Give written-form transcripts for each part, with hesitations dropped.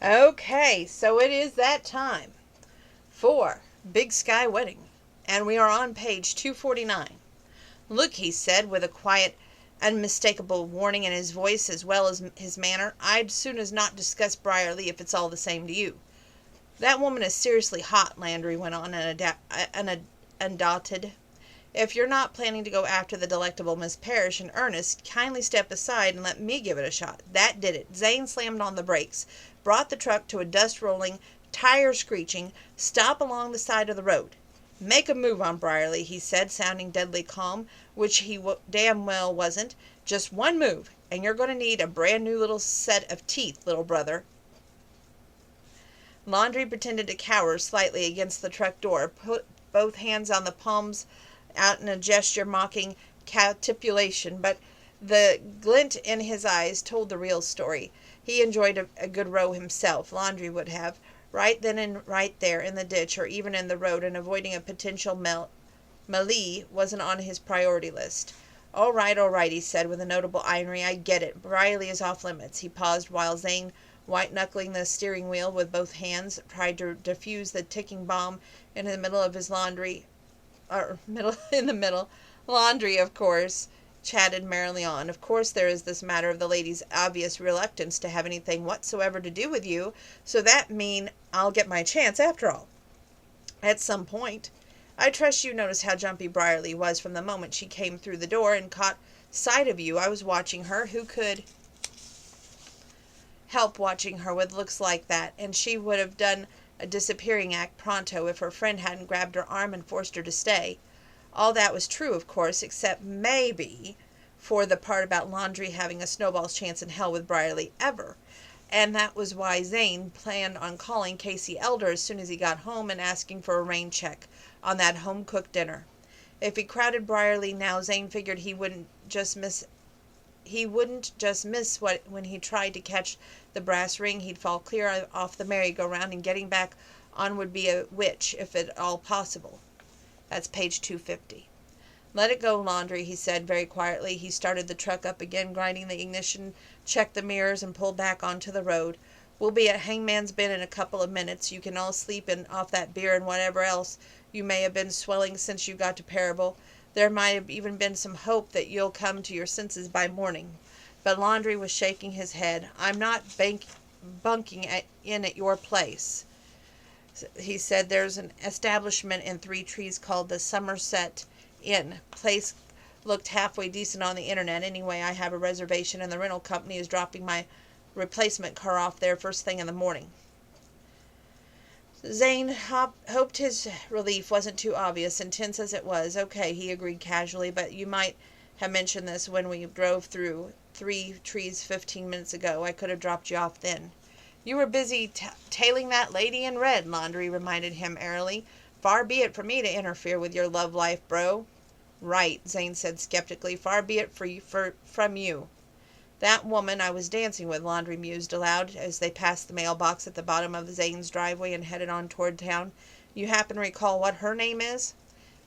Okay, so it is that time for Big Sky Wedding, and we are on page 249. Look, he said, with a quiet, unmistakable warning in his voice as well as his manner, I'd soon as not discuss Brierly if it's all the same to you. That woman is seriously hot, Landry went on undaunted. If you're not planning to go after the delectable Miss Parrish in earnest, kindly step aside and let me give it a shot. That did it. Zane slammed on the brakes, brought the truck to a dust-rolling, tire-screeching stop along the side of the road. Make a move on Brierly, he said, sounding deadly calm, which he damn well wasn't. Just one move, and you're going to need a brand-new little set of teeth, little brother. Laundry pretended to cower slightly against the truck door, put both hands on the palms out in a gesture mocking capitulation, but the glint in his eyes told the real story. He enjoyed a good row himself, Laundry would have, right then and right there in the ditch or even in the road, and avoiding a potential melee wasn't on his priority list. All right, he said with a notable irony. I get it. Brierly is off limits. He paused while Zane, white-knuckling the steering wheel with both hands, tried to defuse the ticking bomb in the middle of his laundry. Laundry, of course, chatted merrily on. Of course there is this matter of the lady's obvious reluctance to have anything whatsoever to do with you, so that mean I'll get my chance after all. At some point. I trust you noticed how jumpy Brierly was from the moment she came through the door and caught sight of you. I was watching her. Who could help watching her with looks like that? And she would have done a disappearing act pronto if her friend hadn't grabbed her arm and forced her to stay. All that was true, of course, except maybe for the part about Laundry having a snowball's chance in hell with Brierly ever. And that was why Zane planned on calling Casey Elder as soon as he got home and asking for a rain check on that home-cooked dinner. If he crowded Brierly now, Zane figured he wouldn't just miss what when he tried to catch the brass ring. He'd fall clear off the merry-go-round, and getting back on would be a witch, if at all possible. That's page 250. Let it go, Laundry, he said very quietly. He started the truck up again, grinding the ignition, checked the mirrors, and pulled back onto the road. We'll be at Hangman's Bend in a couple of minutes. You can all sleep in off that beer and whatever else you may have been swelling since you got to Parable. There might have even been some hope that you'll come to your senses by morning. But Laundry was shaking his head. I'm not bunking in at your place, he said. There's an establishment in Three Trees called the Somerset Inn. Place looked halfway decent on the internet. Anyway, I have a reservation, and the rental company is dropping my replacement car off there first thing in the morning. Zane hoped his relief wasn't too obvious, intense as it was. Okay, he agreed casually, but you might have mentioned this when we drove through Three Trees 15 minutes ago. I could have dropped you off then. You were busy tailing that lady in red, Laundry reminded him airily. Far be it from me to interfere with your love life, bro. Right, Zane said skeptically. Far be it from you. That woman I was dancing with, Laundry mused aloud as they passed the mailbox at the bottom of Zane's driveway and headed on toward town. You happen to recall what her name is?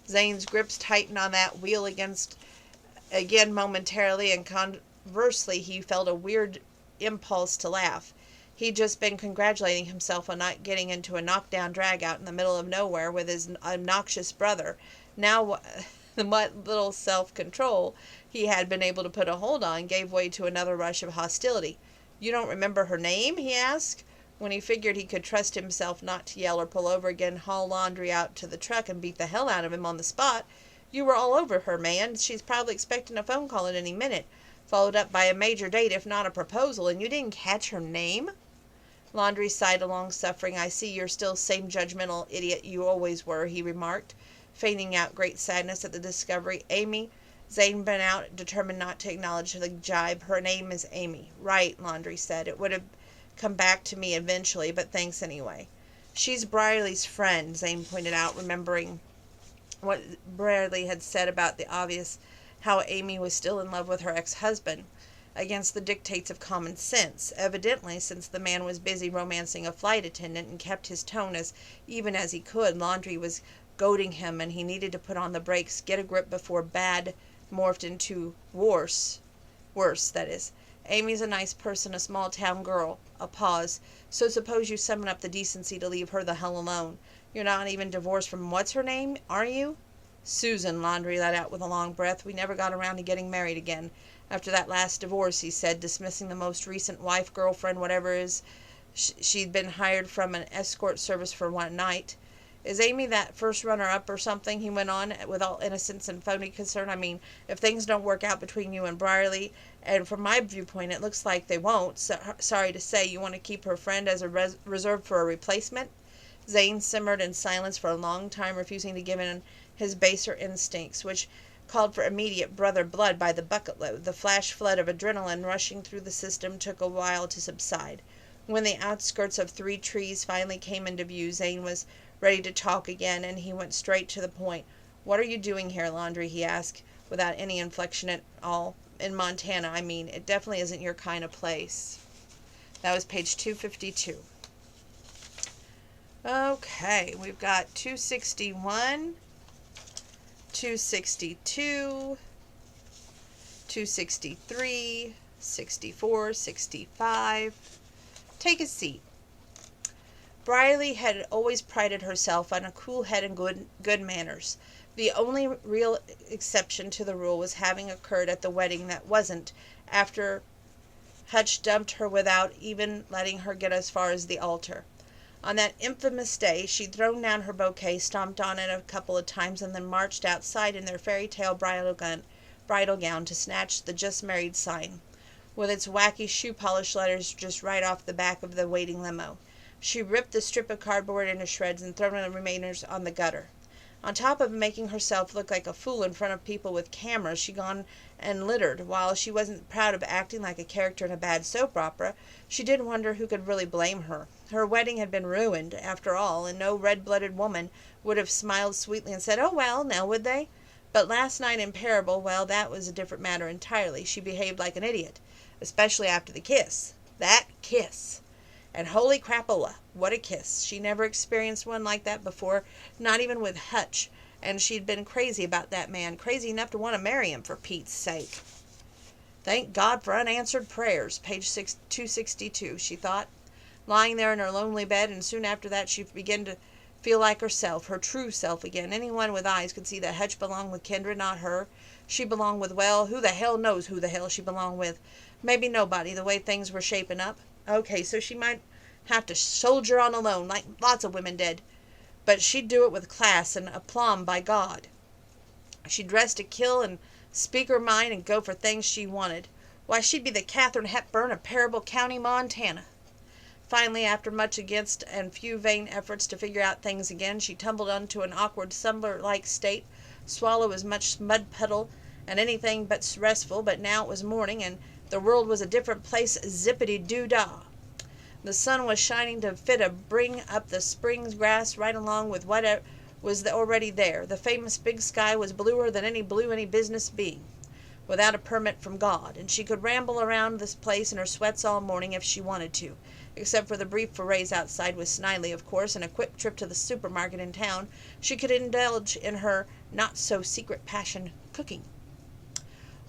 Zane's grips tightened on that wheel again momentarily, and conversely he felt a weird impulse to laugh. He'd just been congratulating himself on not getting into a knockdown drag-out in the middle of nowhere with his obnoxious brother. Now what little self-control he had been able to put a hold on gave way to another rush of hostility. You don't remember her name? He asked, when he figured he could trust himself not to yell or pull over again, haul Laundry out to the truck, and beat the hell out of him on the spot. You were all over her, man. She's probably expecting a phone call at any minute, followed up by a major date, if not a proposal, and you didn't catch her name? Laundry sighed a long suffering. I see you're still same judgmental idiot you always were, he remarked, feigning out great sadness at the discovery. Amy? Zane bent out, determined not to acknowledge the jibe. Her name is Amy. Right, Laundry said. It would have come back to me eventually, but thanks anyway. She's Brierly's friend, Zane pointed out, remembering what Brierly had said about the obvious, how Amy was still in love with her ex-husband, against the dictates of common sense. Evidently, since the man was busy romancing a flight attendant and kept his tone as even as he could, Laundry was goading him, and he needed to put on the brakes, get a grip before bad morphed into worse, that is. Amy's a nice person, a small-town girl. A pause. So suppose you summon up the decency to leave her the hell alone. You're not even divorced from what's-her-name, are you? Susan, Laundry let out with a long breath. We never got around to getting married again. After that last divorce, he said, dismissing the most recent wife, girlfriend, whatever it is, she'd been hired from an escort service for one night. Is Amy that first runner-up or something? He went on with all innocence and phony concern. I mean, if things don't work out between you and Brierly, and from my viewpoint it looks like they won't, sorry to say, you want to keep her friend as a reserve for a replacement? Zane simmered in silence for a long time, refusing to give in his baser instincts, which called for immediate brother blood by the bucket-load. The flash flood of adrenaline rushing through the system took a while to subside. When the outskirts of Three Trees finally came into view, Zane was ready to talk again, and he went straight to the point. "What are you doing here, Laundry?" he asked, without any inflection at all. "In Montana, I mean. It definitely isn't your kind of place." That was page 252. Okay, we've got 261, 262, 263, 64, 65. Take a seat. Brierly had always prided herself on a cool head and good manners. The only real exception to the rule was having occurred at the wedding that wasn't, after Hutch dumped her without even letting her get as far as the altar. On that infamous day, she'd thrown down her bouquet, stomped on it a couple of times, and then marched outside in their fairy-tale bridal gown to snatch the just-married sign, with its wacky shoe-polish letters just right off the back of the waiting limo. She ripped the strip of cardboard into shreds and thrown the remainders on the gutter. On top of making herself look like a fool in front of people with cameras, she'd gone and littered. While she wasn't proud of acting like a character in a bad soap opera, she did wonder who could really blame her. Her wedding had been ruined, after all, and no red-blooded woman would have smiled sweetly and said, "Oh, well, now would they?" But last night in Parable, well, that was a different matter entirely. She behaved like an idiot, especially after the kiss. That kiss! And holy crapola, what a kiss. She never experienced one like that before, not even with Hutch, and she'd been crazy about that man, crazy enough to want to marry him, for Pete's sake. Thank God for unanswered prayers, page 262, she thought, lying there in her lonely bed, and soon after that she began to feel like herself, her true self again. Anyone with eyes could see that Hutch belonged with Kendra, not her. She belonged with, well, who the hell knows who the hell she belonged with. Maybe nobody, the way things were shaping up. Okay, so she might have to soldier on alone, like lots of women did. But she'd do it with class and aplomb, by God. She'd dress to kill and speak her mind and go for things she wanted. Why, she'd be the Katharine Hepburn of Parable County, Montana. Finally, after much against and few vain efforts to figure out things again, she tumbled onto an awkward slumber-like state, swallow as much mud puddle and anything but restful. But now it was morning, and the world was a different place, zippity-doo-dah. The sun was shining to fit to bring up the spring grass right along with what was already there. The famous big sky was bluer than any blue any business being, without a permit from God, and she could ramble around this place in her sweats all morning if she wanted to, except for the brief forays outside with Snidely, of course, and a quick trip to the supermarket in town. She could indulge in her not-so-secret passion, cooking.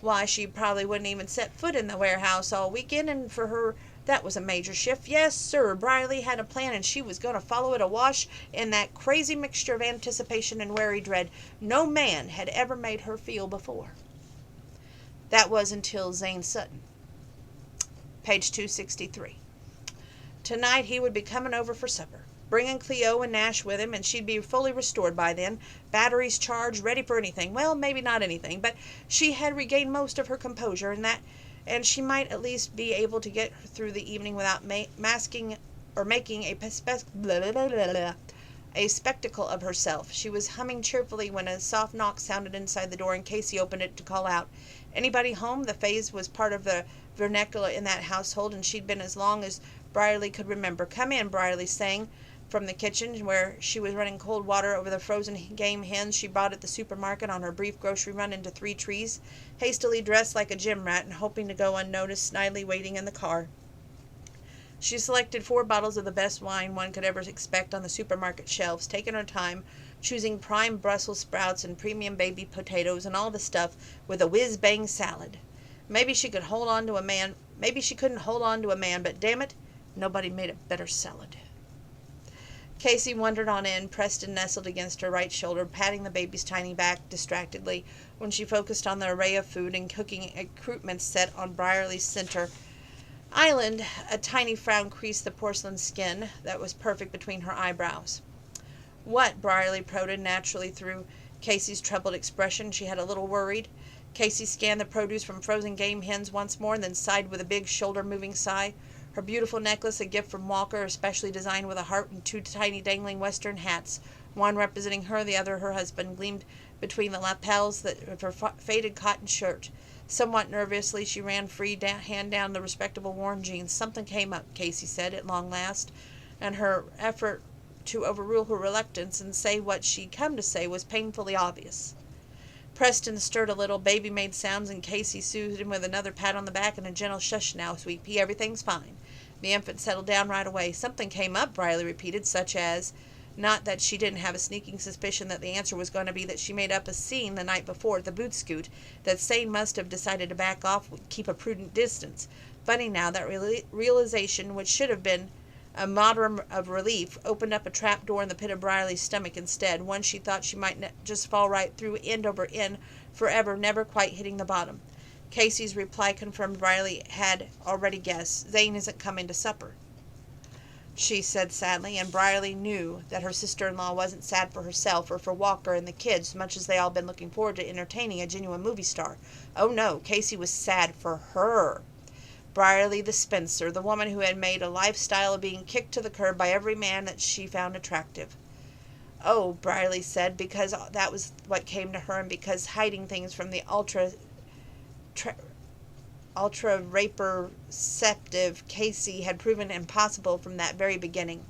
Why, she probably wouldn't even set foot in the warehouse all weekend, and for her that was a major shift. Yes, sir, Brierly had a plan, and she was going to follow it awash in that crazy mixture of anticipation and wary dread no man had ever made her feel before. That was until Zane Sutton. Page 263. Tonight he would be coming over for supper, bringing Cleo and Nash with him, and she'd be fully restored by then, batteries charged, ready for anything. Well, maybe not anything, but she had regained most of her composure, and she might at least be able to get through the evening without making a spectacle of herself. She was humming cheerfully when a soft knock sounded inside the door, and Casey opened it to call out, "Anybody home?" The phrase was part of the vernacular in that household, and she'd been as long as Brierly could remember. "Come in," Brierly sang from the kitchen, where she was running cold water over the frozen game hens she bought at the supermarket on her brief grocery run into Three Trees, hastily dressed like a gym rat and hoping to go unnoticed, Snidely waiting in the car. She selected 4 bottles of the best wine one could ever expect on the supermarket shelves, taking her time, choosing prime Brussels sprouts and premium baby potatoes and all the stuff with a whiz-bang salad. Maybe she could hold on to a man Maybe she couldn't hold on to a man, but damn it, nobody made a better salad. Casey wandered on in. Preston nestled against her right shoulder, patting the baby's tiny back distractedly when she focused on the array of food and cooking accoutrements set on Brierly's center island. A tiny frown creased the porcelain skin that was perfect between her eyebrows. What? Brierly prodded naturally through Casey's troubled expression. She had a little worried. Casey scanned the produce from frozen game hens once more and then sighed with a big shoulder-moving sigh. Her beautiful necklace, a gift from Walker, especially designed with a heart and two tiny dangling western hats, one representing her, the other her husband, gleamed between the lapels of her faded cotton shirt. Somewhat nervously, she ran free hand down the respectable worn jeans. Something came up, Casey said, at long last, and her effort to overrule her reluctance and say what she'd come to say was painfully obvious. Preston stirred a little. Baby made sounds, and Casey soothed him with another pat on the back and a gentle shush now, sweet pea, everything's fine. The infant settled down right away. Something came up, Brierly repeated, such as, not that she didn't have a sneaking suspicion that the answer was going to be that she made up a scene the night before at the boot scoot, that Zane must have decided to back off, keep a prudent distance. Funny now, that realization, which should have been a modicum of relief, opened up a trap door in the pit of Brierly's stomach instead, one she thought she might just fall right through end over end forever, never quite hitting the bottom. Casey's reply confirmed Brierly had already guessed. Zane isn't coming to supper, she said sadly, and Brierly knew that her sister-in-law wasn't sad for herself or for Walker and the kids, much as they all been looking forward to entertaining a genuine movie star. Oh no, Casey was sad for her. Brierly the spinster, the woman who had made a lifestyle of being kicked to the curb by every man that she found attractive. Oh, Brierly said, because that was what came to her, and because hiding things from the ultra-raperceptive Casey had proven impossible from that very beginning.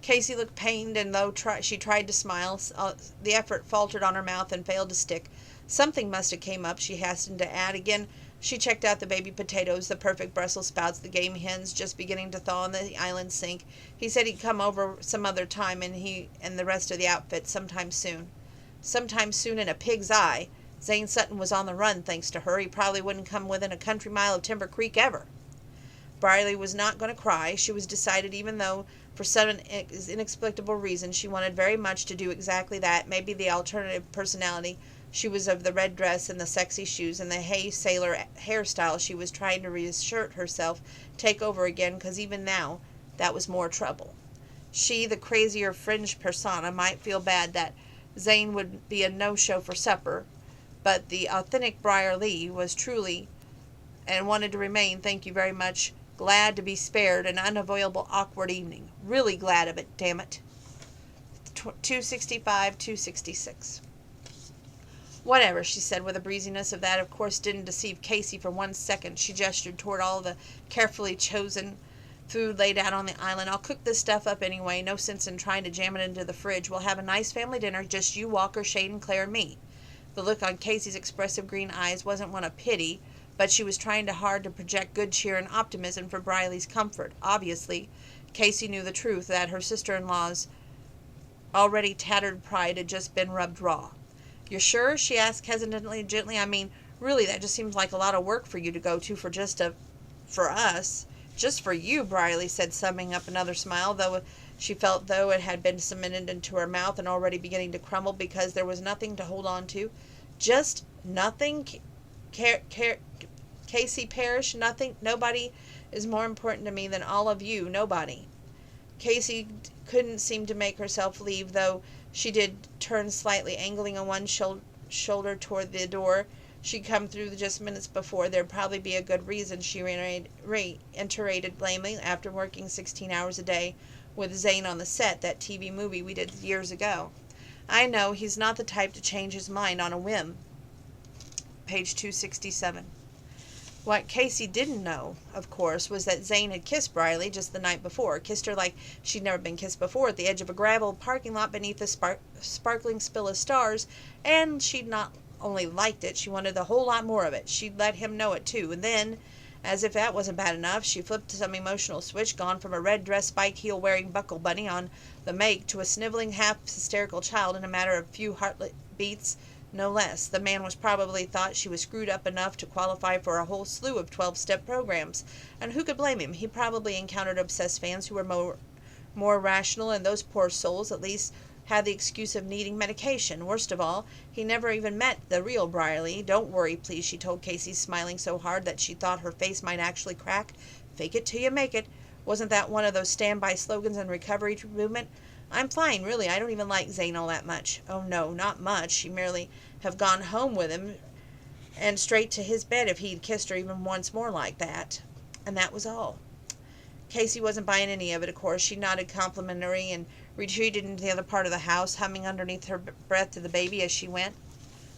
Casey looked pained, and though she tried to smile, the effort faltered on her mouth and failed to stick. Something must have came up, she hastened to add. Again, she checked out the baby potatoes, the perfect Brussels sprouts, the game hens just beginning to thaw in the island sink. He said he'd come over some other time, and he and the rest of the outfit sometime soon. Sometime soon in a pig's eye. Zane Sutton was on the run, thanks to her. He probably wouldn't come within a country mile of Timber Creek ever. Brierly was not going to cry. She was decided, even though for some inexplicable reason she wanted very much to do exactly that. Maybe the alternative personality she was of the red dress and the sexy shoes and the hay sailor hairstyle she was trying to reassert herself take over again, because even now that was more trouble. She, the crazier fringe persona, might feel bad that Zane would be a no-show for supper, but the authentic Brierly was truly, and wanted to remain, thank you very much, glad to be spared an unavoidable awkward evening. Really glad of it, damn it. 265, 266. Whatever, she said with a breeziness of that of course didn't deceive Casey for 1 second. She gestured toward all the carefully chosen food laid out on the island. I'll cook this stuff up anyway. No sense in trying to jam it into the fridge. We'll have a nice family dinner, just you, Walker, Shane, and Claire, and me. The look on Casey's expressive green eyes wasn't one of pity, but she was trying hard to project good cheer and optimism for Brierly's comfort. Obviously, Casey knew the truth, that her sister-in-law's already tattered pride had just been rubbed raw. "You're sure?" she asked hesitantly, gently. "I mean, really, that just seems like a lot of work for you to go to for us." "Just for you," Brierly said, summing up another smile, though she felt though it had been cemented into her mouth and already beginning to crumble because there was nothing to hold on to. "Just nothing? Casey Parrish, nothing? Nobody is more important to me than all of you, nobody." Casey couldn't seem to make herself leave, though she did turn slightly, angling on one shoulder toward the door she'd come through just minutes before. "There'd probably be a good reason," she reiterated lamely, "after working 16 hours a day with Zane on the set, that TV movie we did years ago." "I know, he's not the type to change his mind on a whim." Page 267. What Casey didn't know, of course, was that Zane had kissed Brierly just the night before. Kissed her like she'd never been kissed before, at the edge of a gravel parking lot beneath a sparkling spill of stars, and she'd not only liked it, she wanted a whole lot more of it. She'd let him know it too, and then, as if that wasn't bad enough, she flipped some emotional switch, gone from a red dress spike heel wearing buckle bunny on the make to a sniveling half hysterical child in a matter of few heartbeats no less. The man was probably thought she was screwed up enough to qualify for a whole slew of 12-step programs, and who could blame him? He probably encountered obsessed fans who were more rational, and those poor souls at least had the excuse of needing medication. Worst of all, he never even met the real Brierly. Don't worry, please, she told Casey, smiling so hard that she thought her face might actually crack. Fake it till you make it. Wasn't that one of those standby slogans in recovery movement? I'm fine, really. I don't even like Zane all that much. Oh, no, not much. She merely have gone home with him and straight to his bed if he'd kissed her even once more like that. And that was all. Casey wasn't buying any of it, of course. She nodded complimentary and retreated into the other part of the house, humming underneath her breath to the baby as she went.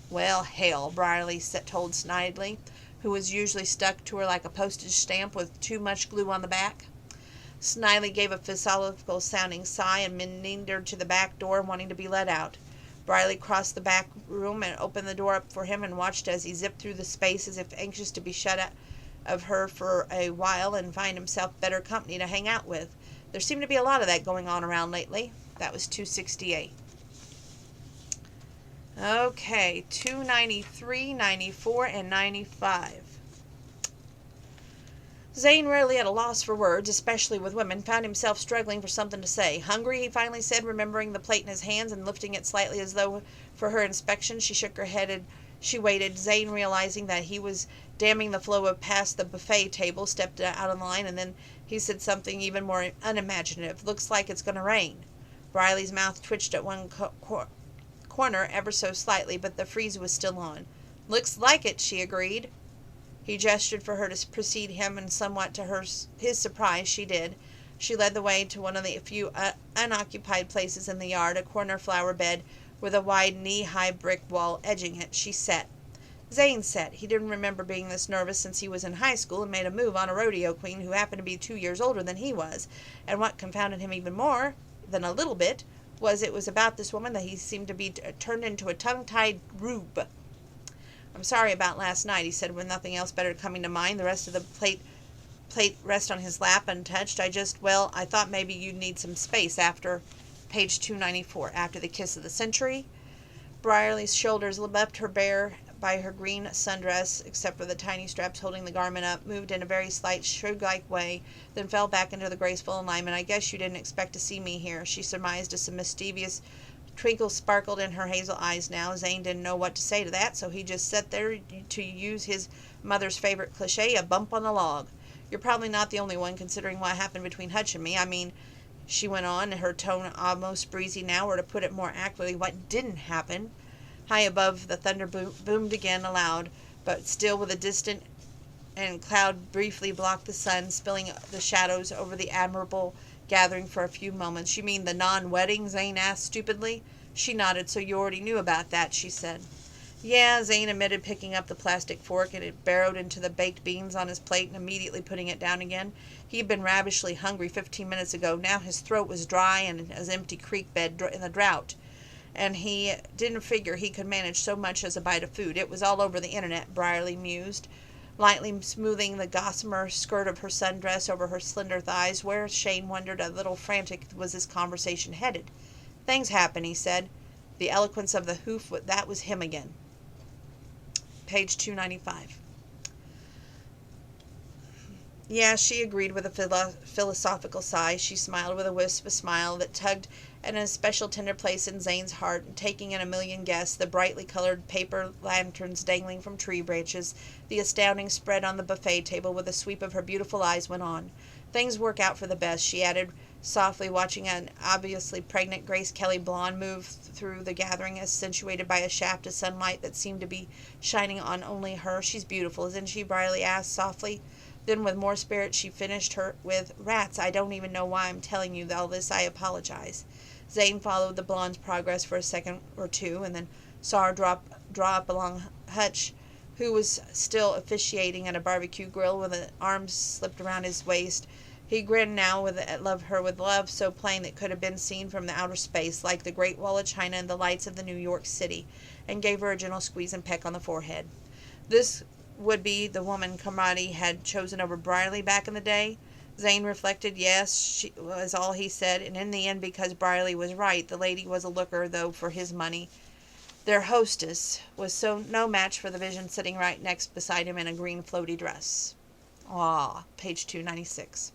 Well, hell, Brierly told Snidely, who was usually stuck to her like a postage stamp with too much glue on the back. Snidely gave a philosophical-sounding sigh and meandered to the back door, wanting to be let out. Brierly crossed the back room and opened the door up for him and watched as he zipped through the space as if anxious to be shut out of her for a while and find himself better company to hang out with. There seemed to be a lot of that going on around lately. That was 268. Okay, 293, 94, and 95. Zane, rarely at a loss for words, especially with women, found himself struggling for something to say. Hungry, he finally said, remembering the plate in his hands and lifting it slightly as though for her inspection. She shook her head and she waited. Zane, realizing that he was damming the flow of past the buffet table, stepped out of line, and then he said something even more unimaginative. Looks like it's going to rain. Brierly's mouth twitched at one corner ever so slightly, but the freeze was still on. Looks like it, she agreed. He gestured for her to precede him, and somewhat to his surprise, she did. She led the way to one of the few unoccupied places in the yard, a corner flower bed with a wide knee-high brick wall edging it. She sat. Zane sat. He didn't remember being this nervous since he was in high school and made a move on a rodeo queen who happened to be 2 years older than he was. And what confounded him even more than a little bit was it was about this woman that he seemed to be turned into a tongue-tied rube. I'm sorry about last night, he said, with nothing else better coming to mind. The rest of the plate rest on his lap untouched. I thought maybe you'd need some space after page 294, after the kiss of the century. Brierly's shoulders left her bare by her green sundress, except for the tiny straps holding the garment up, moved in a very slight, shrew-like way, then fell back into the graceful alignment. I guess you didn't expect to see me here, she surmised as some mischievous twinkle sparkled in her hazel eyes now. Zane didn't know what to say to that, so he just sat there, to use his mother's favorite cliche, a bump on the log. You're probably not the only one, considering what happened between Hutch and me. I mean, she went on, her tone almost breezy now, or to put it more accurately, what didn't happen. High above, the thunder boomed again aloud, but still with a distant and cloud briefly blocked the sun, spilling the shadows over the admirable gathering for a few moments. You mean the non-wedding? Zane asked stupidly. She nodded. So you already knew about that, she said. Yeah, Zane admitted, picking up the plastic fork. It had burrowed into the baked beans on his plate and immediately putting it down again. He had been ravishly hungry 15 minutes ago. Now his throat was dry and his empty creek bed in the drought. And he didn't figure he could manage so much as a bite of food. It was all over the internet, Brierly mused, lightly smoothing the gossamer skirt of her sundress over her slender thighs. Where, Shane wondered, a little frantic, was this conversation headed? Things happen, he said. The eloquence of the hoof, that was him again. Page 295. Yeah, she agreed with a philosophical sigh. She smiled with a wisp, a smile that tugged at an especial tender place in Zane's heart, and taking in a million guests, the brightly colored paper lanterns dangling from tree branches, the astounding spread on the buffet table. With a sweep of her beautiful eyes, went on. Things work out for the best, she added softly, watching an obviously pregnant Grace Kelly blonde move through the gathering, accentuated by a shaft of sunlight that seemed to be shining on only her. She's beautiful, isn't she? Brierly asked softly. Then with more spirit she finished her with, Rats, I don't even know why I'm telling you all this. I apologize. Zane followed the blonde's progress for a second or two, and then saw her draw up along Hutch, who was still officiating at a barbecue grill with an arm slipped around his waist. He grinned now with her with love so plain that could have been seen from the outer space, like the Great Wall of China and the lights of the New York City, and gave her a gentle squeeze and peck on the forehead. This would be the woman Comrade had chosen over Brierly back in the day. Zane reflected. Yes, she was all he said, and in the end, because Brierly was right, the lady was a looker, though, for his money. Their hostess was no match for the vision sitting right next beside him in a green floaty dress. Ah, page 296.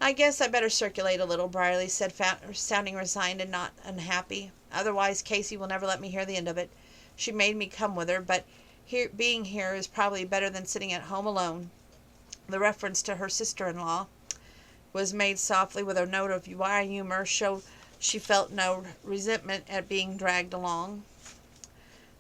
I guess I better circulate a little, Brierly said, sounding resigned and not unhappy. Otherwise, Casey will never let me hear the end of it. She made me come with her, but being here is probably better than sitting at home alone. The reference to her sister-in-law was made softly with a note of wry humor, so she felt no resentment at being dragged along.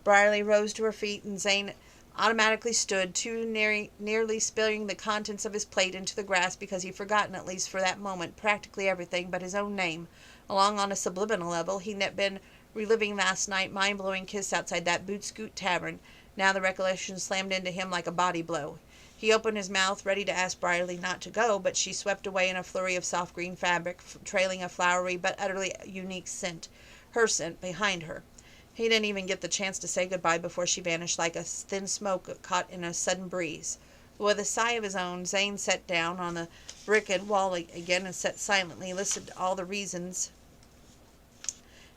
Brierly rose to her feet, and Zane automatically stood, too nearly spilling the contents of his plate into the grass because he'd forgotten, at least for that moment, practically everything but his own name. Along on a subliminal level, he'd been reliving last night's mind-blowing kiss outside that boot-scoot tavern. Now the recollection slammed into him like a body blow. He opened his mouth, ready to ask Brierly not to go, but she swept away in a flurry of soft green fabric, trailing a flowery but utterly unique scent, her scent, behind her. He didn't even get the chance to say goodbye before she vanished like a thin smoke caught in a sudden breeze. With a sigh of his own, Zane sat down on the bricked wall again and sat silently, listened to all the reasons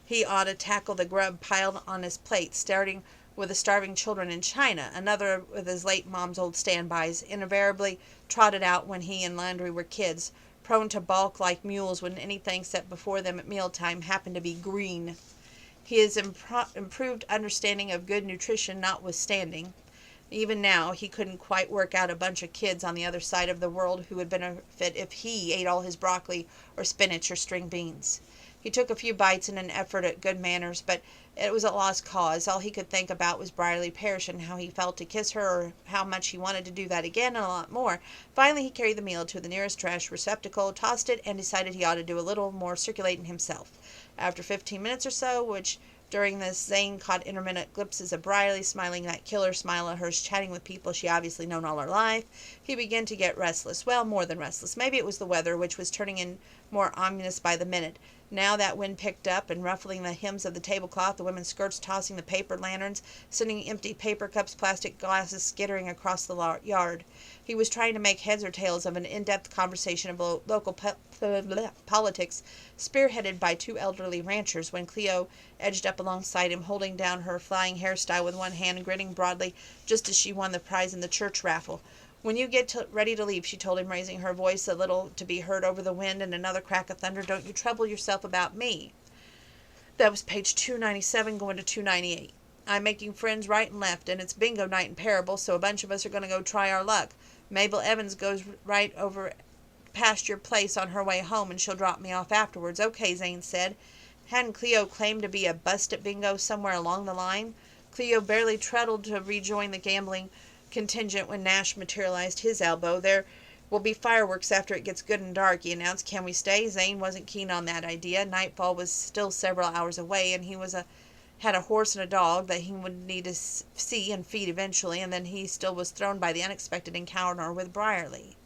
he ought to tackle the grub piled on his plate, starting with the starving children in China, another with his late mom's old standbys, invariably trotted out when he and Landry were kids, prone to balk like mules when anything set before them at mealtime happened to be green. His improved understanding of good nutrition notwithstanding, even now he couldn't quite work out a bunch of kids on the other side of the world who would benefit if he ate all his broccoli or spinach or string beans. He took a few bites in an effort at good manners, but it was a lost cause. All he could think about was Brierly Parrish and how he felt to kiss her, or how much he wanted to do that again, and a lot more. Finally, he carried the meal to the nearest trash receptacle, tossed it, and decided he ought to do a little more circulating himself. After 15 minutes or so, which during this Zane caught intermittent glimpses of Brierly, smiling that killer smile of hers, chatting with people she obviously known all her life, he began to get restless. Well, more than restless. Maybe it was the weather, which was turning in more ominous by the minute. Now that wind picked up, and ruffling the hems of the tablecloth, the women's skirts tossing the paper lanterns, sending empty paper cups, plastic glasses skittering across the yard. He was trying to make heads or tails of an in-depth conversation of local politics, spearheaded by two elderly ranchers, when Cleo edged up alongside him, holding down her flying hairstyle with one hand and grinning broadly, just as she won the prize in the church raffle. When you get ready to leave, she told him, raising her voice a little to be heard over the wind and another crack of thunder, don't you trouble yourself about me. That was page 297 going to 298. I'm making friends right and left, and it's bingo night in Parable, so a bunch of us are going to go try our luck. Mabel Evans goes right over past your place on her way home, and she'll drop me off afterwards. Okay, Zane said. Hadn't Cleo claimed to be a bust at bingo somewhere along the line? Cleo barely treadled to rejoin the gambling contingent when Nash materialized his elbow. There will be fireworks after it gets good and dark, he announced. Can we stay? Zane wasn't keen on that idea. Nightfall was still several hours away, and he had a horse and a dog that he would need to see and feed eventually, and then he still was thrown by the unexpected encounter with Brierly.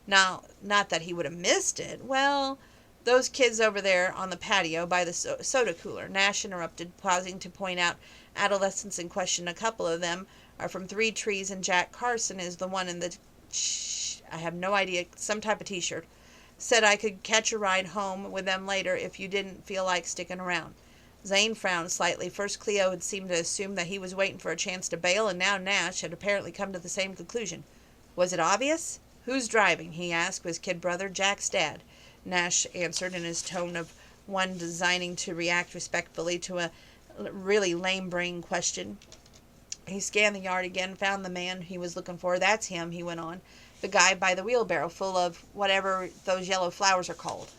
Now, not that he would have missed it. Well, those kids over there on the patio by the soda cooler, Nash interrupted, pausing to point out adolescents in question. A couple of them are from Three Trees, and Jack Carson is the one in the I have no idea, some type of t-shirt. Said I could catch a ride home with them later if you didn't feel like sticking around. Zane frowned slightly. First, Cleo had seemed to assume that he was waiting for a chance to bail, and now Nash had apparently come to the same conclusion. Was it obvious? Who's driving? He asked his kid brother. Jack's dad, Nash answered in his tone of one designing to react respectfully to a really lame-brained question. He scanned the yard again, found the man he was looking for. That's him, he went on. The guy by the wheelbarrow, full of whatever those yellow flowers are called.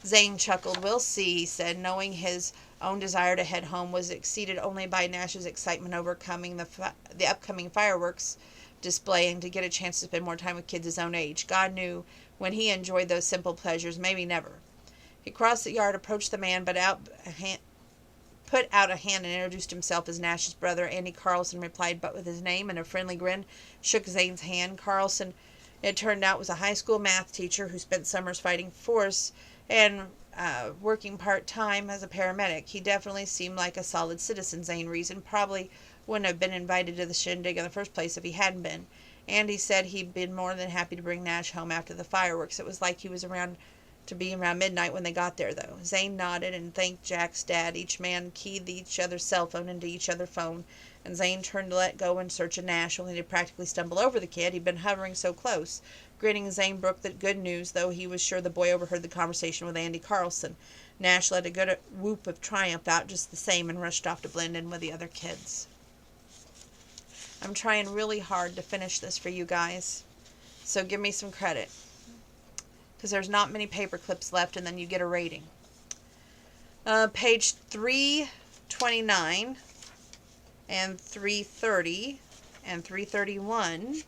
Zane chuckled. We'll see, he said, knowing his own desire to head home was exceeded only by Nash's excitement overcoming the upcoming fireworks display and to get a chance to spend more time with kids his own age. God knew when he enjoyed those simple pleasures, maybe never. He crossed the yard, approached the man, but put out a hand and introduced himself as Nash's brother. Andy Carlson replied, but with his name, and a friendly grin shook Zane's hand. Carlson, it turned out, was a high school math teacher who spent summers fighting force and working part-time as a paramedic. He definitely seemed like a solid citizen, Zane reasoned. Probably wouldn't have been invited to the shindig in the first place if he hadn't been. Andy said he'd been more than happy to bring Nash home after the fireworks. It was like he was around to be around midnight when they got there, though. Zane nodded and thanked Jack's dad. Each man keyed each other's cell phone into each other's phone, and Zane turned to let go in search of Nash, only to practically stumble over the kid. He'd been hovering so close. Grinning, Zane broke the good news, though he was sure the boy overheard the conversation with Andy Carlson. Nash let a good whoop of triumph out just the same and rushed off to blend in with the other kids. I'm trying really hard to finish this for you guys, so give me some credit, because there's not many paper clips left, and then you get a rating. Page 329 and 330 and 331.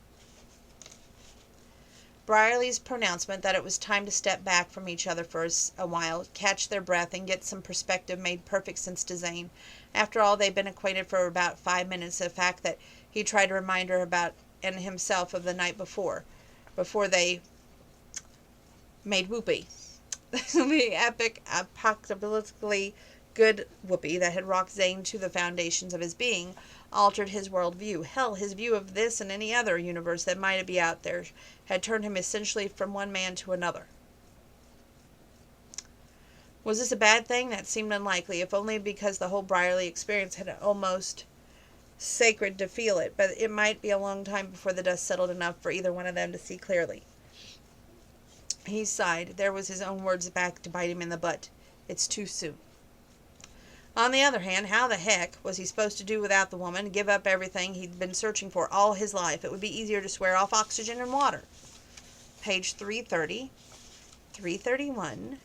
Brierly's pronouncement that it was time to step back from each other for a while, catch their breath, and get some perspective made perfect sense to Zane. After all, they'd been acquainted for about 5 minutes. The fact that he tried to remind her about and himself of the night before they made whoopee. The epic, apocalyptically good whoopee that had rocked Zane to the foundations of his being, altered his worldview. Hell, his view of this and any other universe that might be out there had turned him essentially from one man to another. Was this a bad thing? That seemed unlikely, if only because the whole Brierly experience had almost sacred to feel it, but it might be a long time before the dust settled enough for either one of them to see clearly. He sighed. There was his own words back to bite him in the butt. It's too soon. On the other hand, how the heck was he supposed to do without the woman, give up everything he'd been searching for all his life? It would be easier to swear off oxygen and water. Page 330, 331,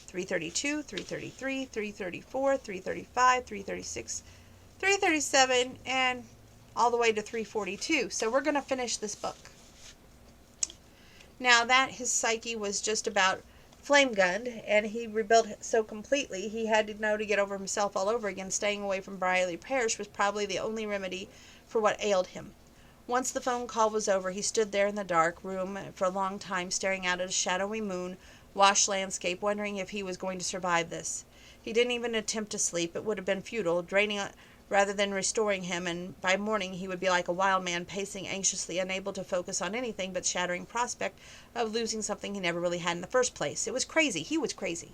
332, 333, 334, 335, 336, 337, and all the way to 342. So we're going to finish this book. Now that his psyche was just about flame-gunned, and he rebuilt so completely he had to know to get over himself all over again, staying away from Brierly Parish was probably the only remedy for what ailed him. Once the phone call was over, he stood there in the dark room for a long time, staring out at a shadowy moon-washed landscape, wondering if he was going to survive this. He didn't even attempt to sleep. It would have been futile, draining rather than restoring him, and by morning he would be like a wild man, pacing anxiously, unable to focus on anything but shattering prospect of losing something he never really had in the first place. It was crazy. He was crazy.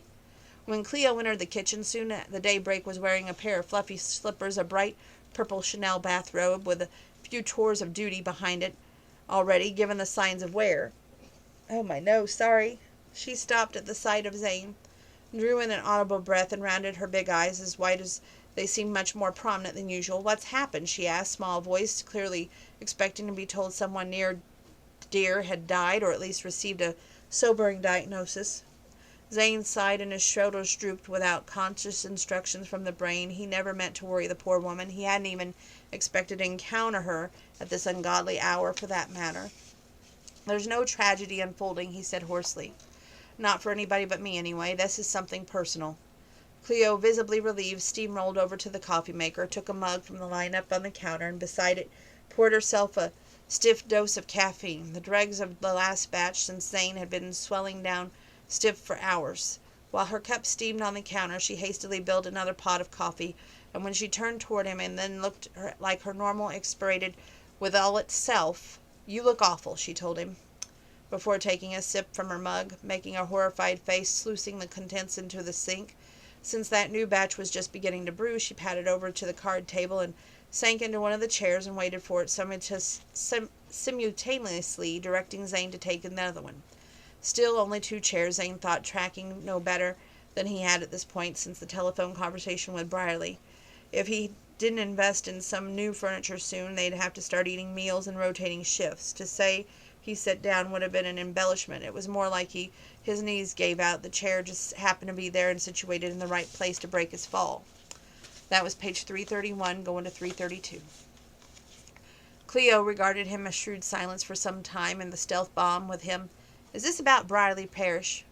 When Cleo entered the kitchen soon at the daybreak, was wearing a pair of fluffy slippers, a bright purple Chanel bathrobe with a few tours of duty behind it already, given the signs of wear. Oh, my nose, sorry. She stopped at the sight of Zane, drew in an audible breath, and rounded her big eyes, as white as they seemed much more prominent than usual. What's happened? She asked, small voiced, clearly expecting to be told someone near dear had died, or at least received a sobering diagnosis. Zane sighed, and his shoulders drooped without conscious instructions from the brain. He never meant to worry the poor woman. He hadn't even expected to encounter her at this ungodly hour, for that matter. There's no tragedy unfolding, he said hoarsely. Not for anybody but me, anyway. This is something personal. Cleo, visibly relieved, steamrolled over to the coffee maker, took a mug from the line-up on the counter, and beside it poured herself a stiff dose of caffeine, the dregs of the last batch, since Zane had been swelling down stiff for hours. While her cup steamed on the counter, she hastily built another pot of coffee, and when she turned toward him and then looked like her normal, expectorated with all itself, "You look awful," she told him, before taking a sip from her mug, making a horrified face, sluicing the contents into the sink. Since that new batch was just beginning to brew, she padded over to the card table and sank into one of the chairs and waited for it, simultaneously directing Zane to take another one. Still only 2 chairs, Zane thought, tracking no better than he had at this point since the telephone conversation with Brierly. If he didn't invest in some new furniture soon, they'd have to start eating meals and rotating shifts. To say he sat down would have been an embellishment. It was more like his knees gave out. The chair just happened to be there and situated in the right place to break his fall. That was page 331, going to 332. Cleo regarded him in shrewd silence for some time, and the stealth bomb with him. Is this about Brierly Parish?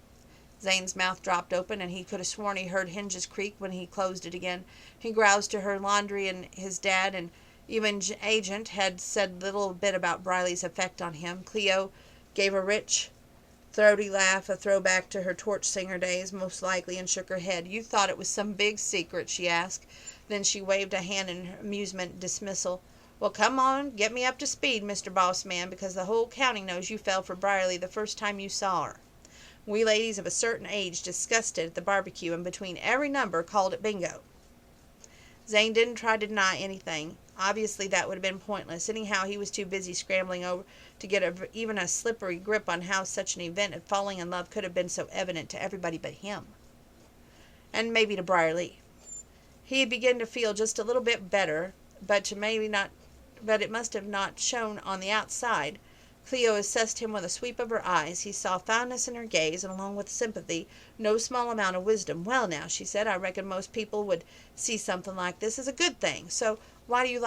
Zane's mouth dropped open, and he could have sworn he heard hinges creak when he closed it again. He groused to her laundry, and his dad and even Agent had said little bit about Brierly's effect on him. Cleo gave a rich, throaty laugh, a throwback to her torch singer days, most likely, and shook her head. You thought it was some big secret, she asked. Then she waved a hand in amusement dismissal. Well, come on, get me up to speed, Mr. Boss Man, because the whole county knows you fell for Brierly the first time you saw her. We ladies of a certain age discussed it at the barbecue, and between every number called it bingo. Zane didn't try to deny anything. Obviously that would have been pointless. Anyhow, he was too busy scrambling over to get even a slippery grip on how such an event of falling in love could have been so evident to everybody but him. And maybe to Brierly. He had begun to feel just a little bit better, but it must have not shown on the outside. Cleo assessed him with a sweep of her eyes. He saw fondness in her gaze, and along with sympathy, no small amount of wisdom. "Well, now," she said, "I reckon most people would see something like this as a good thing. So why do you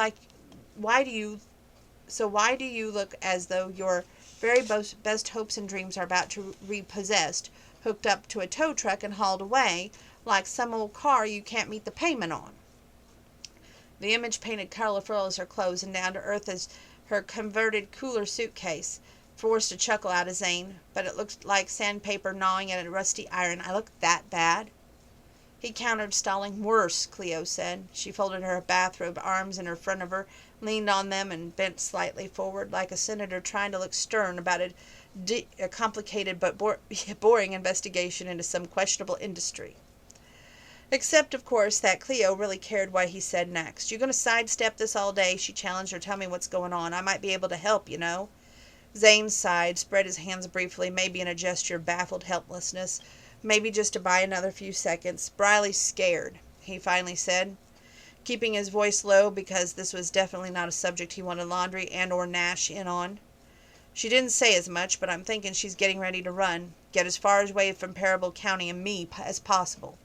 look as though your very best hopes and dreams are about to be repossessed, hooked up to a tow truck and hauled away, like some old car you can't meet the payment on?" The image-painted colorful as her clothes and down to earth as her converted cooler suitcase forced a chuckle out of Zane, but it looked like sandpaper gnawing at a rusty iron. "I look that bad?" He countered, stalling. "Worse," Cleo said. She folded her bathrobe arms in front of her, leaned on them, and bent slightly forward, like a senator trying to look stern about a complicated but boring investigation into some questionable industry. Except, of course, that Cleo really cared what he said next. "You going to sidestep this all day?" she challenged, "or tell me what's going on? I might be able to help, you know." Zane sighed, spread his hands briefly, maybe in a gesture of baffled helplessness, maybe just to buy another few seconds. "Briley's scared," he finally said, keeping his voice low because this was definitely not a subject he wanted Laundry and or Nash in on. "She didn't say as much, but I'm thinking she's getting ready to run. Get as far away from Parable County and me as possible."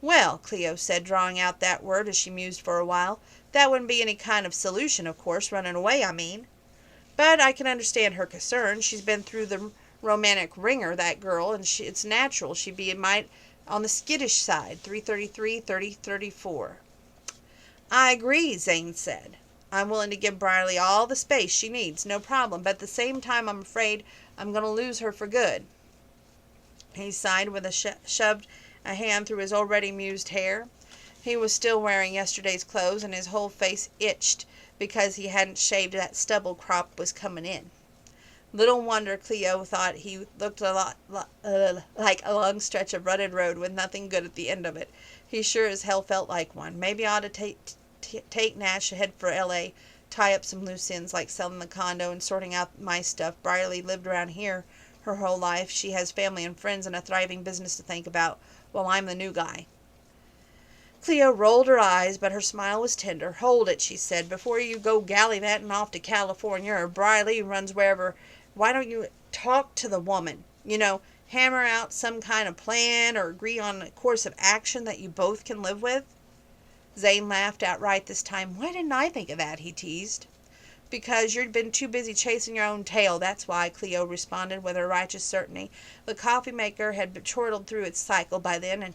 "Well," Cleo said, drawing out that word as she mused for a while, "that wouldn't be any kind of solution, of course, running away, I mean. But I can understand her concern. She's been through the romantic ringer, that girl, and it's natural she'd be a mite on the skittish side. 333, 3034. "I agree," Zane said. "I'm willing to give Brierly all the space she needs, no problem, but at the same time I'm afraid I'm going to lose her for good." He sighed with shoved a hand through his already mused hair. He was still wearing yesterday's clothes, and his whole face itched because he hadn't shaved. That stubble crop was coming in. Little wonder Cleo thought he looked a lot like a long stretch of rutted road with nothing good at the end of it. He sure as hell felt like one. Maybe I ought to take Nash ahead for L.A., tie up some loose ends like selling the condo and sorting out my stuff. Brierly lived around here her whole life. She has family and friends and a thriving business to think about, while I'm the new guy." Cleo rolled her eyes, but her smile was tender. "Hold it," she said. "Before you go gallivanting off to California or Brierly runs wherever, why don't you talk to the woman? You know, hammer out some kind of plan or agree on a course of action that you both can live with?" Zane laughed outright this time. "Why didn't I think of that?" he teased. "Because you'd been too busy chasing your own tail, that's why," Cleo responded with her righteous certainty. The coffee maker had chortled through its cycle by then, and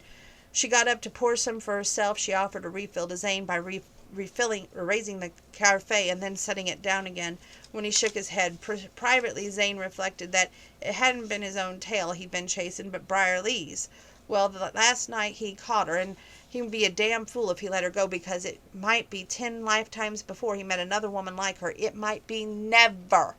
she got up to pour some for herself. She offered a refill to Zane by raising the carafe and then setting it down again. When he shook his head, privately Zane reflected that it hadn't been his own tail he'd been chasing, but Brierly's. Well, last night he caught her, and he would be a damn fool if he let her go, because it might be 10 lifetimes before he met another woman like her. It might be never.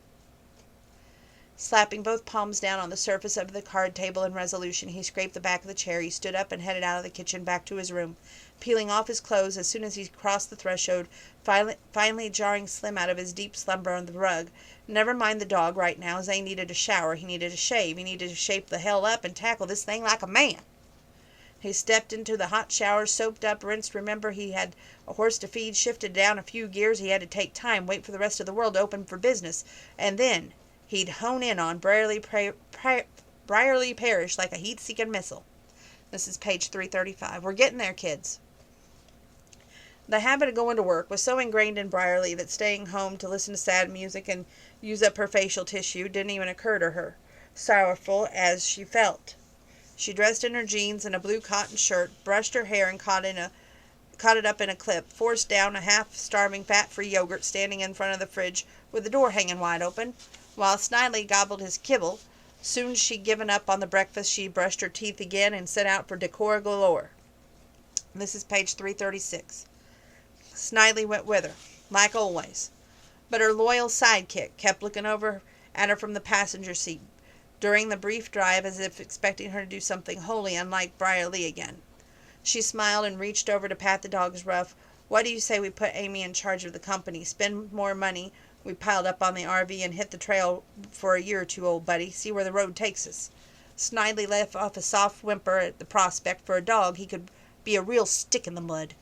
Slapping both palms down on the surface of the card table in resolution, he scraped the back of the chair. He stood up and headed out of the kitchen back to his room, peeling off his clothes as soon as he crossed the threshold, finally jarring Slim out of his deep slumber on the rug. Never mind the dog right now. Zane needed a shower. He needed a shave. He needed to shape the hell up and tackle this thing like a man. He stepped into the hot shower, soaped up, rinsed. Remember, he had a horse to feed, shifted down a few gears. He had to take time, wait for the rest of the world to open for business, and then he'd hone in on Brierly Parish like a heat-seeking missile. This is page 335. We're getting there, kids. The habit of going to work was so ingrained in Brierly that staying home to listen to sad music and use up her facial tissue didn't even occur to her, sorrowful as she felt. She dressed in her jeans and a blue cotton shirt, brushed her hair and caught it up in a clip, forced down a half-starving fat-free yogurt standing in front of the fridge with the door hanging wide open, while Snidely gobbled his kibble. Soon she'd given up on the breakfast. She brushed her teeth again and set out for decor galore. This is page 336. Snidely went with her, like always, but her loyal sidekick kept looking over at her from the passenger seat, during the brief drive, as if expecting her to do something wholly unlike Brierly again. She smiled and reached over to pat the dog's ruff. "What do you say we put Amy in charge of the company? Spend more money we piled up on the RV and hit the trail for a year or two, old buddy. See where the road takes us." Snidely let off a soft whimper at the prospect. For a dog, he could be a real stick in the mud.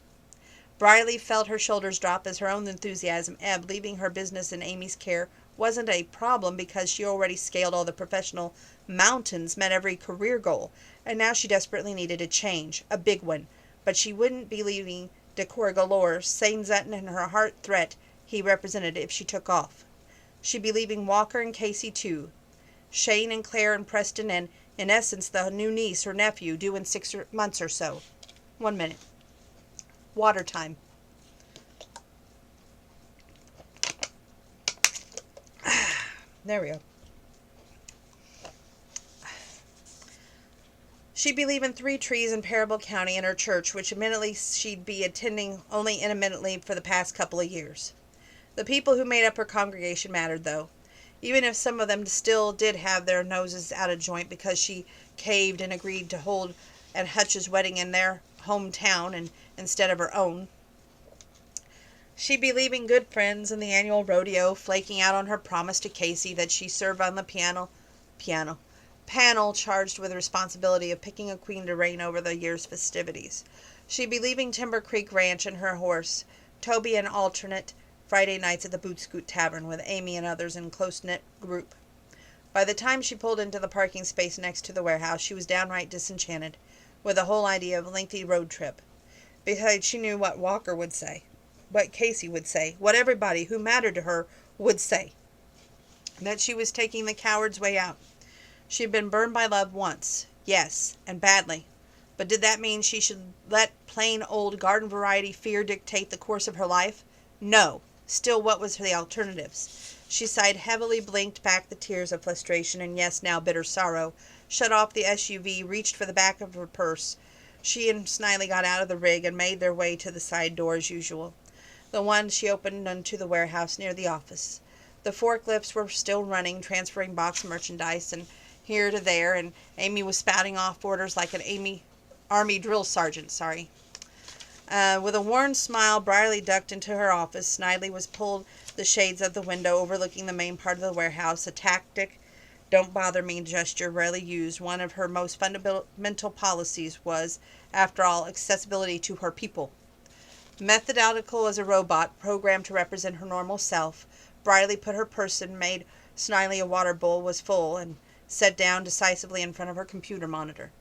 Brierly felt her shoulders drop as her own enthusiasm ebbed. Leaving her business in Amy's care wasn't a problem because she already scaled all the professional mountains, met every career goal, and now she desperately needed a change, a big one. But she wouldn't be leaving decor galore, Saint Zutton and her heart threat he represented if she took off. She'd be leaving Walker and Casey too, Shane and Claire and Preston, and, in essence, the new niece or nephew due in 6 months or so. 1 minute. Water time. There we go. She'd be leaving 3 trees in Parable County and her church, which admittedly she'd be attending only intermittently for the past couple of years. The people who made up her congregation mattered, though, even if some of them still did have their noses out of joint because she caved and agreed to hold at Hutch's wedding in their hometown and instead of her own. She'd be leaving good friends in the annual rodeo, flaking out on her promise to Casey that she serve on the panel charged with the responsibility of picking a queen to reign over the year's festivities. She'd be leaving Timber Creek Ranch and her horse, Toby, an alternate Friday nights at the Boot Scoot Tavern with Amy and others in close-knit group. By the time she pulled into the parking space next to the warehouse, she was downright disenchanted with the whole idea of a lengthy road trip. Besides, she knew what Walker would say, what Casey would say, what everybody who mattered to her would say. That she was taking the coward's way out. She had been burned by love once, yes, and badly. But did that mean she should let plain old garden variety fear dictate the course of her life? No. Still, what was the alternatives? She sighed heavily, blinked back the tears of frustration and, yes, now bitter sorrow, shut off the SUV, reached for the back of her purse. She and Snidely got out of the rig and made their way to the side door as usual. The one she opened onto the warehouse near the office. The forklifts were still running, transferring box merchandise and here to there, and Amy was spouting off orders like an Army drill sergeant, With a worn smile, Brierly ducked into her office. Snidely was pulled the shades of the window overlooking the main part of the warehouse, a tactic, don't bother me gesture rarely used. One of her most fundamental policies was, after all, accessibility to her people. Methodical as a robot, programmed to represent her normal self, Brierly put her person, made Snidely a water bowl was full, and sat down decisively in front of her computer monitor.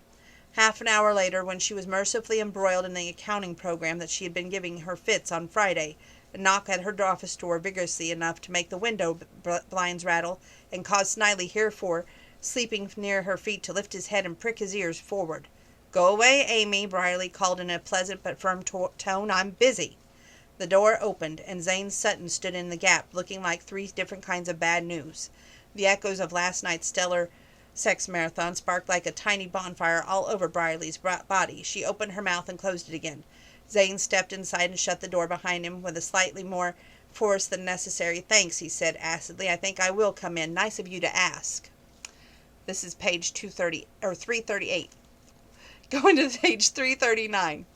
Half an hour later, when she was mercifully embroiled in the accounting program that she had been giving her fits on Friday, a knock at her office door vigorously enough to make the window blinds rattle and cause Snidely, herefore sleeping near her feet, to lift his head and prick his ears forward. "Go away, Amy," Brierly called in a pleasant but firm tone. "I'm busy." The door opened, and Zane Sutton stood in the gap, looking like 3 different kinds of bad news. The echoes of last night's stellar sex marathon sparked like a tiny bonfire all over Brierly's body. She opened her mouth and closed it again. Zane stepped inside and shut the door behind him with a slightly more force than necessary. "Thanks," he said acidly. "I think I will come in. Nice of you to ask." This is page 338. Going to page 339.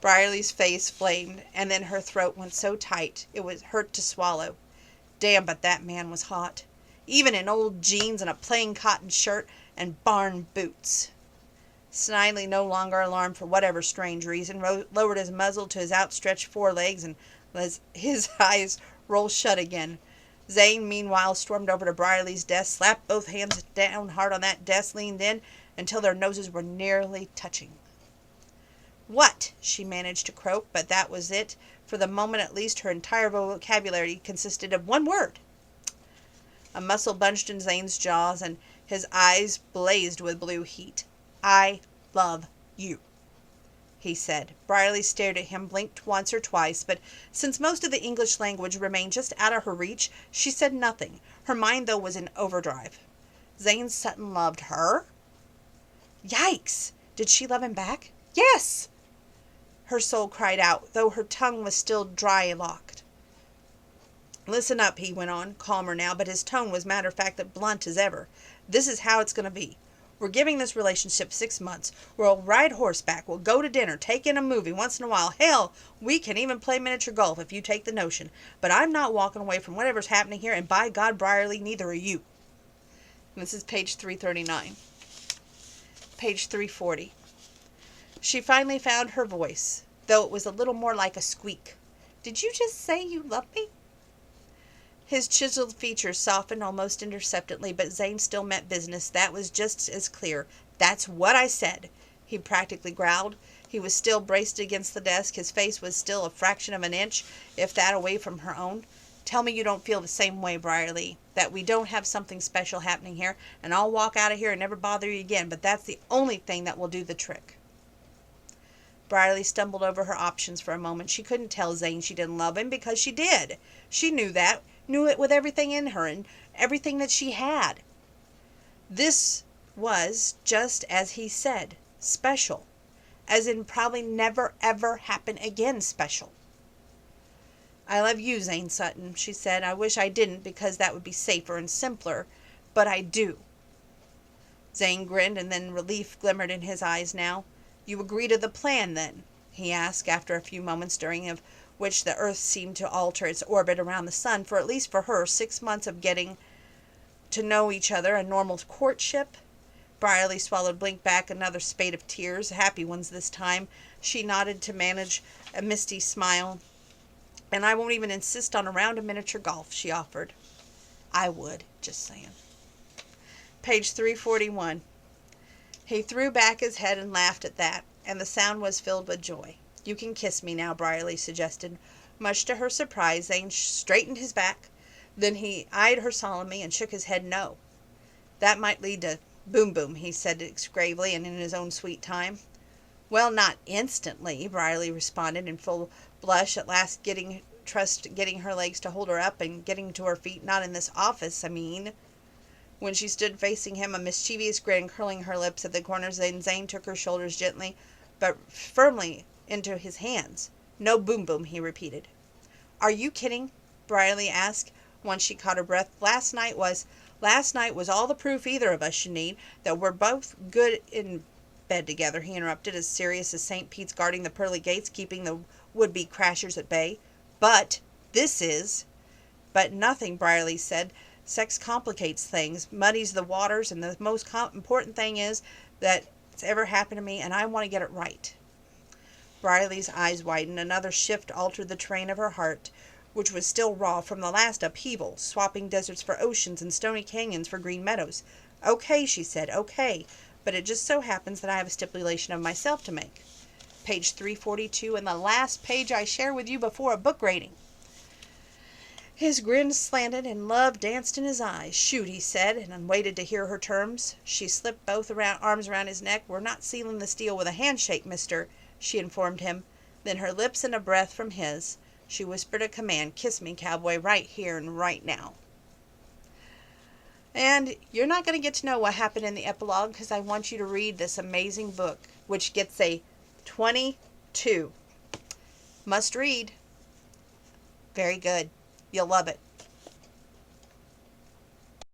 Brierly's face flamed, and then her throat went so tight it was hurt to swallow. Damn, but that man was hot. Even in old jeans and a plain cotton shirt and barn boots. Snidely, no longer alarmed for whatever strange reason, lowered his muzzle to his outstretched forelegs and let his eyes roll shut again. Zane, meanwhile, stormed over to Brierly's desk, slapped both hands down hard on that desk, leaned in until their noses were nearly touching. "What?" she managed to croak, but that was it. For the moment at least, her entire vocabulary consisted of one word. A muscle bunched in Zane's jaws, and his eyes blazed with blue heat. "I love you," he said. Brierly stared at him, blinked once or twice, but since most of the English language remained just out of her reach, she said nothing. Her mind, though, was in overdrive. Zane Sutton loved her? Yikes! Did she love him back? Yes! Her soul cried out, though her tongue was still dry-locked. "Listen up," he went on, calmer now, but his tone was matter-of-fact and blunt as ever. This is how it's going to be. We're giving this relationship 6 months. We'll ride horseback. We'll go to dinner, take in a movie once in a while. Hell, we can even play miniature golf if you take the notion. But I'm not walking away from whatever's happening here, and by God, Brierly, neither are you. And this is page 339. Page 340. She finally found her voice, though it was a little more like a squeak. Did you just say you love me? His chiseled features softened almost imperceptibly, but Zane still meant business. That was just as clear. That's what I said, he practically growled. He was still braced against the desk. His face was still a fraction of an inch, if that, away from her own. Tell me you don't feel the same way, Brierly, that we don't have something special happening here, and I'll walk out of here and never bother you again, but that's the only thing that will do the trick. Brierly stumbled over her options for a moment. She couldn't tell Zane she didn't love him, because she did. She knew that. Knew it with everything in her and everything that she had. This was, just as he said, special. As in probably never ever happen again special. I love you, Zane Sutton, she said. I wish I didn't, because that would be safer and simpler, but I do. Zane grinned, and then relief glimmered in his eyes now. You agree to the plan, then? He asked, after a few moments, during which the earth seemed to alter its orbit around the sun, for at least for her, 6 months of getting to know each other, a normal courtship. Brierly swallowed, blinked back another spate of tears, happy ones this time. She nodded to manage a misty smile. And I won't even insist on a round of miniature golf, she offered. I would, just saying. Page 341. He threw back his head and laughed at that, and the sound was filled with joy. You can kiss me now, Brierly suggested. Much to her surprise, Zane straightened his back. Then he eyed her solemnly and shook his head no. That might lead to boom-boom, he said gravely and in his own sweet time. Well, not instantly, Brierly responded in full blush, at last getting her legs to hold her up and getting to her feet. Not in this office, I mean. When she stood facing him, a mischievous grin curling her lips at the corners, then Zane took her shoulders gently but firmly into his hands. No boom-boom, he repeated. Are you kidding? Brierly asked, once she caught her breath. Last night was all the proof either of us should need that we're both good in bed together, he interrupted, as serious as St. Peter's guarding the pearly gates, keeping the would-be crashers at bay. But nothing, Brierly said. Sex complicates things, muddies the waters, and the most important thing is that it's ever happened to me, and I want to get it right. Brierly's eyes widened. Another shift altered the terrain of her heart, which was still raw from the last upheaval, swapping deserts for oceans and stony canyons for green meadows. Okay, she said, okay, but it just so happens that I have a stipulation of myself to make. Page 342, and the last page I share with you before a book rating. His grin slanted and love danced in his eyes. Shoot, he said, and waited to hear her terms. She slipped both arms around his neck. We're not sealing this deal with a handshake, mister, she informed him. Then her lips and a breath from his, she whispered a command. Kiss me, cowboy, right here and right now. And you're not going to get to know what happened in the epilogue, because I want you to read this amazing book, which gets a 22. Must read. Very good. You'll love it.